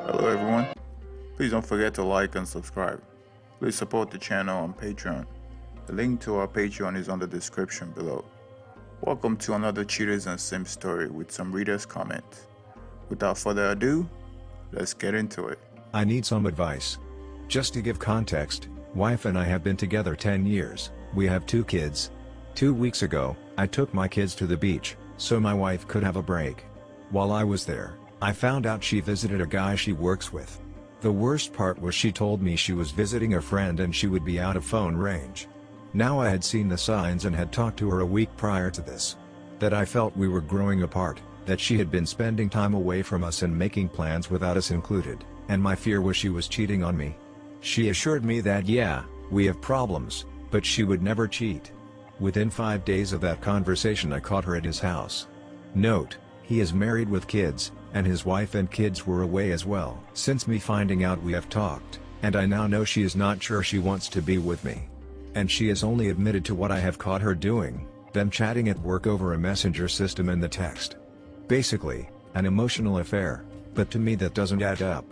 Hello everyone, please don't forget to like and subscribe. Please support the channel on Patreon. The link to our Patreon is on the description below. Welcome to another Cheaters and Simps story with some readers' comments. Without further ado, let's get into it. I need some advice. Just to give context, wife and I have been together 10 years, we have 2 kids. 2 weeks ago, I took my kids to the beach, so my wife could have a break. While I was there, I found out she visited a guy she works with. The worst part was she told me she was visiting a friend and she would be out of phone range. Now I had seen the signs and had talked to her a week prior to this. That I felt we were growing apart, that she had been spending time away from us and making plans without us included, and my fear was she was cheating on me. She assured me that yeah, we have problems, but she would never cheat. Within 5 days of that conversation I caught her at his house. Note, he is married with kids, and his wife and kids were away as well. Since me finding out we have talked, and I now know she is not sure she wants to be with me. And she has only admitted to what I have caught her doing, them chatting at work over a messenger system and the text. Basically, an emotional affair, but to me that doesn't add up.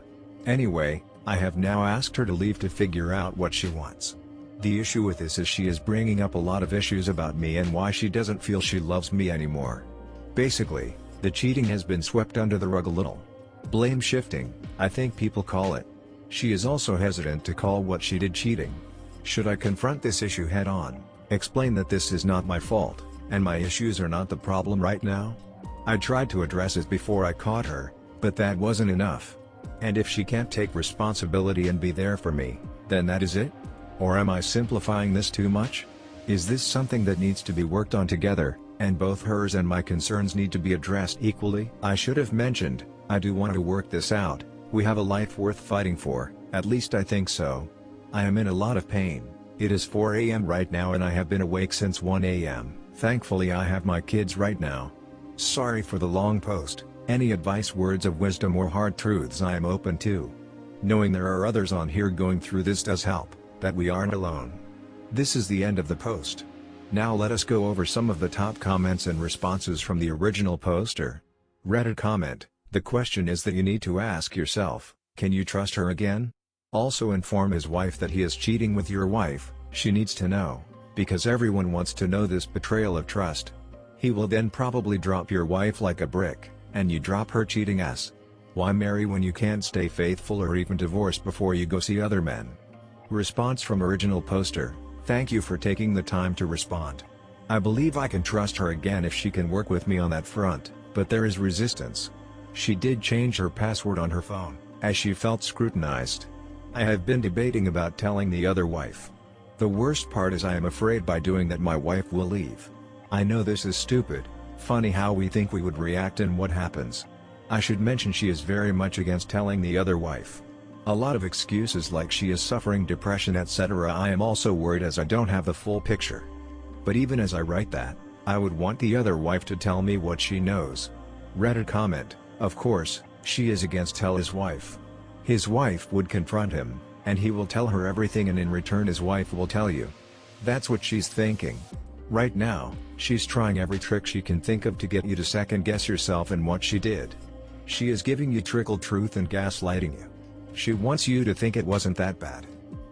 Anyway, I have now asked her to leave to figure out what she wants. The issue with this is she is bringing up a lot of issues about me and why she doesn't feel she loves me anymore. Basically, the cheating has been swept under the rug a little. Blame shifting, I think people call it. She is also hesitant to call what she did cheating. Should I confront this issue head on, explain that this is not my fault, and my issues are not the problem right now? I tried to address it before I caught her, but that wasn't enough. And if she can't take responsibility and be there for me, then that is it? Or am I simplifying this too much? Is this something that needs to be worked on together, and both hers and my concerns need to be addressed equally? I should have mentioned, I do want to work this out. We have a life worth fighting for, at least I think so. I am in a lot of pain. It is 4 AM right now and I have been awake since 1 AM. Thankfully I have my kids right now. Sorry for the long post. Any advice, words of wisdom or hard truths I am open to. Knowing there are others on here going through this does help, that we aren't alone. This is the end of the post. Now let us go over some of the top comments and responses from the original poster. Reddit comment: the question is that you need to ask yourself, can you trust her again? Also inform his wife that he is cheating with your wife. She needs to know, because everyone wants to know this betrayal of trust. He will then probably drop your wife like a brick, and you drop her cheating ass. Why marry when you can't stay faithful or even divorce before you go see other men? Response from original poster: thank you for taking the time to respond. I believe I can trust her again if she can work with me on that front, but there is resistance. She did change her password on her phone, as she felt scrutinized. I have been debating about telling the other wife. The worst part is I am afraid by doing that my wife will leave. I know this is stupid, funny how we think we would react and what happens. I should mention she is very much against telling the other wife. A lot of excuses like she is suffering depression etc. I am also worried as I don't have the full picture. But even as I write that, I would want the other wife to tell me what she knows. Reddit comment: of course, she is against tell his wife. His wife would confront him, and he will tell her everything and in return his wife will tell you. That's what she's thinking. Right now, she's trying every trick she can think of to get you to second guess yourself and what she did. She is giving you trickle truth and gaslighting you. She wants you to think it wasn't that bad.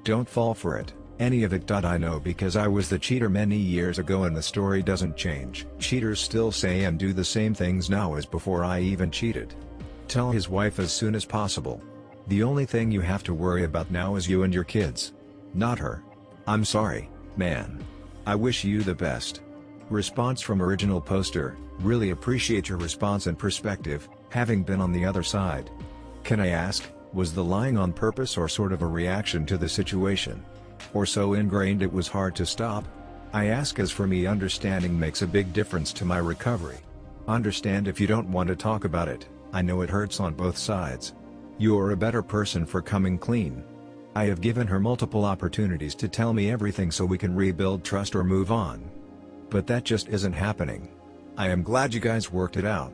Don't fall for it, any of it. I know because I was the cheater many years ago and the story doesn't change. Cheaters still say and do the same things now as before I even cheated. Tell his wife as soon as possible. The only thing you have to worry about now is you and your kids. Not her. I'm sorry, man. I wish you the best. Response from original poster: really appreciate your response and perspective, having been on the other side. Can I ask, was the lying on purpose or sort of a reaction to the situation? Or so ingrained it was hard to stop? I ask as for me understanding makes a big difference to my recovery. Understand if you don't want to talk about it, I know it hurts on both sides. You are a better person for coming clean. I have given her multiple opportunities to tell me everything so we can rebuild trust or move on. But that just isn't happening. I am glad you guys worked it out.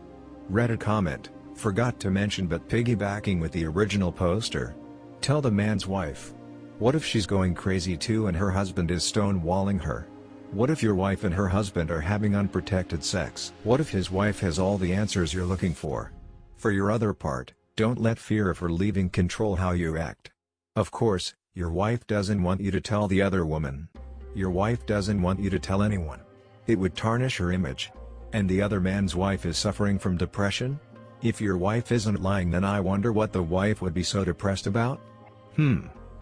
Reddit comment: forgot to mention but piggybacking with the original poster. Tell the man's wife. What if she's going crazy too and her husband is stonewalling her? What if your wife and her husband are having unprotected sex? What if his wife has all the answers you're looking for? For your other part, Don't let fear of her leaving control how you act. Of course, your wife doesn't want you to tell the other woman. Your wife doesn't want you to tell anyone. It would tarnish her image. And the other man's wife is suffering from depression? If your wife isn't lying, then I wonder what the wife would be so depressed about?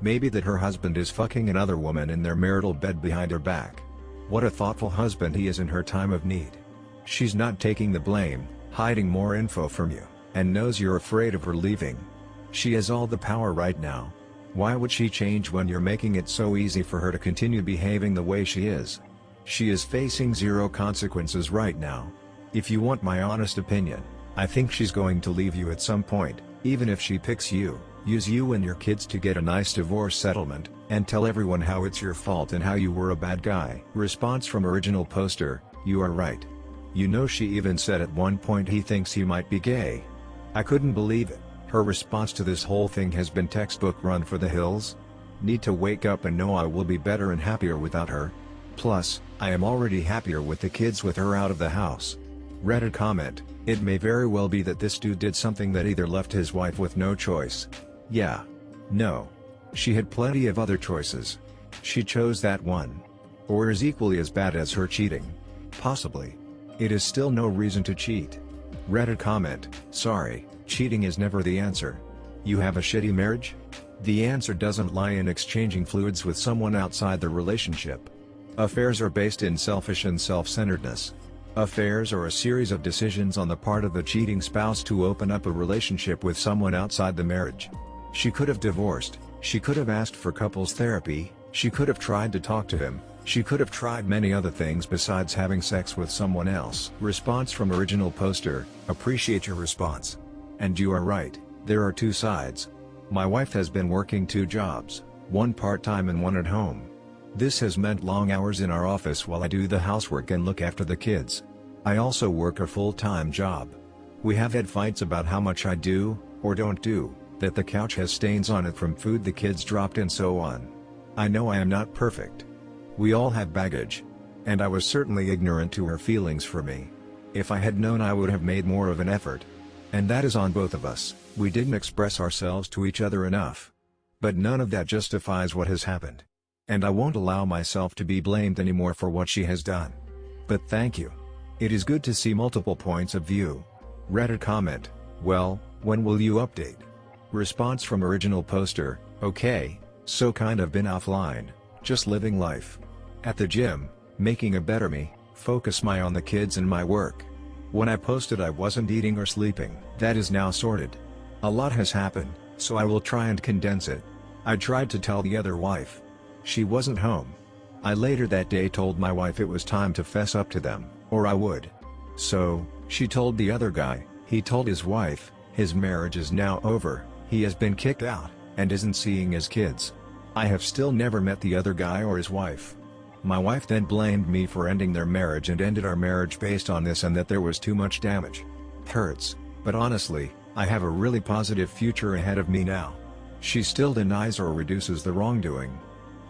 Maybe that her husband is fucking another woman in their marital bed behind her back. What a thoughtful husband he is in her time of need. She's not taking the blame, hiding more info from you, and knows you're afraid of her leaving. She has all the power right now. Why would she change when you're making it so easy for her to continue behaving the way she is? She is facing zero consequences right now. If you want my honest opinion, I think she's going to leave you at some point, even if she picks you, use you and your kids to get a nice divorce settlement, and tell everyone how it's your fault and how you were a bad guy. Response from original poster, you are right. You know, she even said at one point he thinks he might be gay. I couldn't believe it. Her response to this whole thing has been textbook run for the hills. Need to wake up and know I will be better and happier without her. Plus, I am already happier with the kids with her out of the house. Reddit comment, it may very well be that this dude did something that either left his wife with no choice. Yeah. No. She had plenty of other choices. She chose that one. Or is equally as bad as her cheating. Possibly. It is still no reason to cheat. Reddit comment, sorry, cheating is never the answer. You have a shitty marriage? The answer doesn't lie in exchanging fluids with someone outside the relationship. Affairs are based in selfish and self-centeredness. Affairs are a series of decisions on the part of the cheating spouse to open up a relationship with someone outside the marriage. She could have divorced, she could have asked for couples therapy, she could have tried to talk to him, she could have tried many other things besides having sex with someone else. Response from original poster, appreciate your response. And you are right, there are two sides. My wife has been working 2 jobs, one part-time and one at home. This has meant long hours in our office while I do the housework and look after the kids. I also work a full-time job. We have had fights about how much I do, or don't do, that the couch has stains on it from food the kids dropped and so on. I know I am not perfect. We all have baggage. And I was certainly ignorant to her feelings for me. If I had known, I would have made more of an effort. And that is on both of us. We didn't express ourselves to each other enough. But none of that justifies what has happened. And I won't allow myself to be blamed anymore for what she has done. But thank you. It is good to see multiple points of view. Reddit comment, well, when will you update? Response from original poster, okay, so kind of been offline, just living life. At the gym, making a better me, focus my on the kids and my work. When I posted I wasn't eating or sleeping, that is now sorted. A lot has happened, so I will try and condense it. I tried to tell the other wife. She wasn't home. I later that day told my wife it was time to fess up to them, or I would. So, she told the other guy, he told his wife, his marriage is now over, he has been kicked out, and isn't seeing his kids. I have still never met the other guy or his wife. My wife then blamed me for ending their marriage and ended our marriage based on this and that there was too much damage. Hurts, but honestly, I have a really positive future ahead of me now. She still denies or reduces the wrongdoing.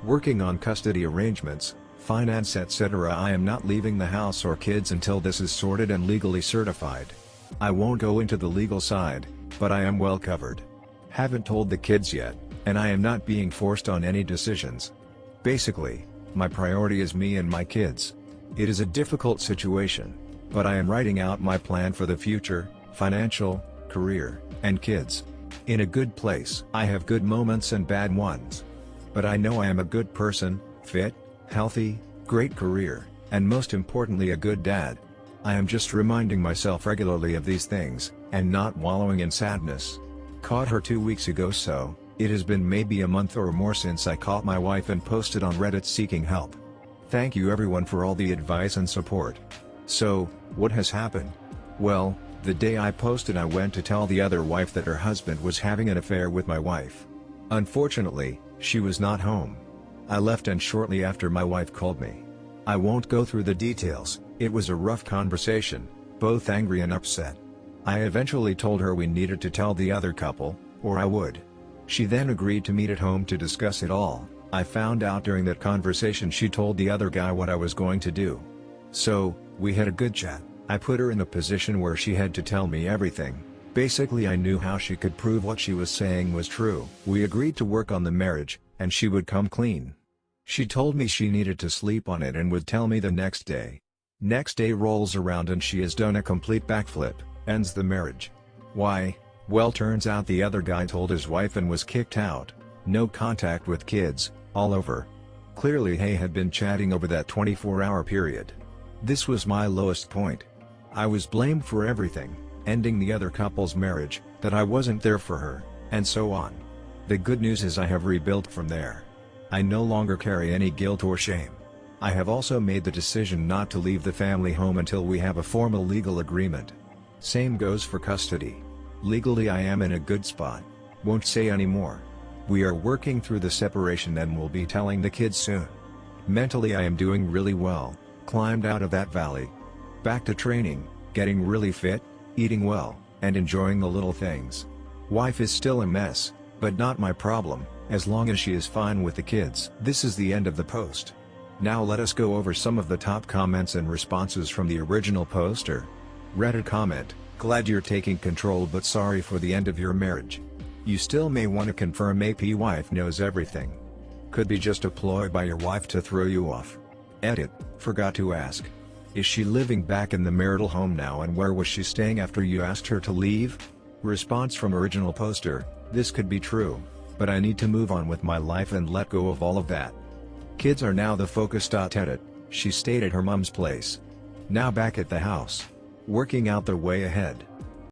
Working on custody arrangements, finance etc. I am not leaving the house or kids until this is sorted and legally certified. I won't go into the legal side, but I am well covered. Haven't told the kids yet, and I am not being forced on any decisions. Basically, my priority is me and my kids. It is a difficult situation, but I am writing out my plan for the future, financial, career, and kids. In a good place. I have good moments and bad ones. But I know I am a good person, fit, healthy, great career, and most importantly a good dad. I am just reminding myself regularly of these things, and not wallowing in sadness. Caught her 2 weeks ago, so it has been maybe a month or more since I caught my wife and posted on Reddit seeking help. Thank you everyone for all the advice and support. So, what has happened? Well, the day I posted I went to tell the other wife that her husband was having an affair with my wife. Unfortunately, she was not home. I left and shortly after my wife called me. I won't go through the details, it was a rough conversation, both angry and upset. I eventually told her we needed to tell the other couple, or I would. She then agreed to meet at home to discuss it all. I found out during that conversation she told the other guy what I was going to do. So, we had a good chat. I put her in a position where she had to tell me everything. Basically I knew how she could prove what she was saying was true. We agreed to work on the marriage, and she would come clean. She told me she needed to sleep on it and would tell me the next day. Next day rolls around and she has done a complete backflip, ends the marriage. Why? Well, turns out the other guy told his wife and was kicked out. No contact with kids, all over. Clearly he had been chatting over that 24-hour period. This was my lowest point. I was blamed for everything, ending the other couple's marriage, that I wasn't there for her, and so on. The good news is I have rebuilt from there. I no longer carry any guilt or shame. I have also made the decision not to leave the family home until we have a formal legal agreement. Same goes for custody. Legally I am in a good spot. Won't say any more. We are working through the separation and will be telling the kids soon. Mentally I am doing really well, climbed out of that valley. Back to training, getting really fit, eating well, and enjoying the little things. Wife is still a mess, but not my problem, as long as she is fine with the kids. This is the end of the post. Now let us go over some of the top comments and responses from the original poster. Reddit comment: glad you're taking control but sorry for the end of your marriage. You still may want to confirm AP wife knows everything. Could be just a ploy by your wife to throw you off. Edit: forgot to ask. Is she living back in the marital home now, and where was she staying after you asked her to leave? Response from original poster: this could be true, but I need to move on with my life and let go of all of that. Kids are now the focus. Edit: she stayed at her mom's place. Now back at the house, working out their way ahead.